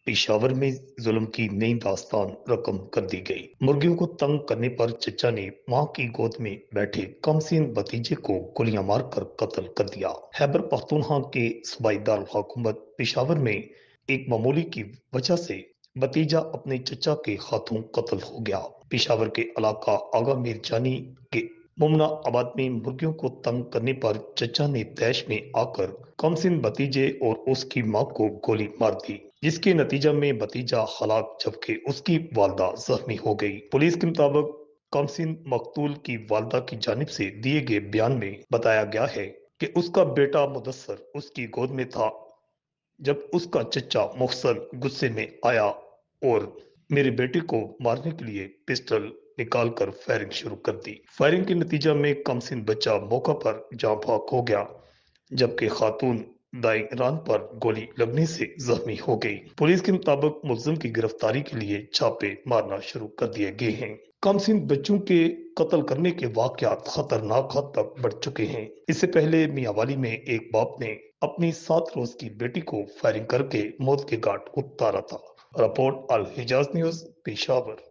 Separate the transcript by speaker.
Speaker 1: पेशावर में जुल्म की नई दास्तान रकम कर दी गई। मुर्गियों को तंग करने पर चचा ने मां की गोद में बैठे कमसीन भतीजे को गोलियां मारकर कत्ल कर दिया। खैबर पख्तूनख्वा के सूबाई दारुल हुकूमत पेशावर में एक मामूली की वजह से भतीजा अपने चचा के हाथों कत्ल हो गया। पेशावर के इलाका आगा मीर जानी के मुमना आबाद में मुर्गियों को तंग करने पर चचा ने तैश में आकर कमसिन भतीजे और उसकी मां को गोली मार दी, जिसके नतीजा में भतीजा हलाक जबकि उसकी वालदा जख्मी हो गई। पुलिस के मुताबिक कमसिन मकतूल की वालदा की जानिब से दिए गए बयान में बताया गया है कि उसका बेटा मुदस्सर उसकी गोद में था जब उसका चचा मुफसल गुस्से में आया और मेरे बेटे को मारने के लिए पिस्टल निकालकर फायरिंग शुरू कर दी। फायरिंग के नतीजा में कमसिन बच्चा मौका पर जाँ भाग हो गया, जबकि खातून दाई रान पर गोली लगने से जख्मी हो गई। पुलिस के मुताबिक मुलजिम की गिरफ्तारी के लिए छापे मारना शुरू कर दिए गए हैं। कमसिन बच्चों के कत्ल करने के वाकयात खतरनाक हद तक बढ़ चुके हैं। इससे पहले मियांवाली में एक बाप ने अपनी 7 रोज की बेटी को फायरिंग करके मौत के घाट उतारा था। रिपोर्ट अल हिजाज न्यूज, पेशावर।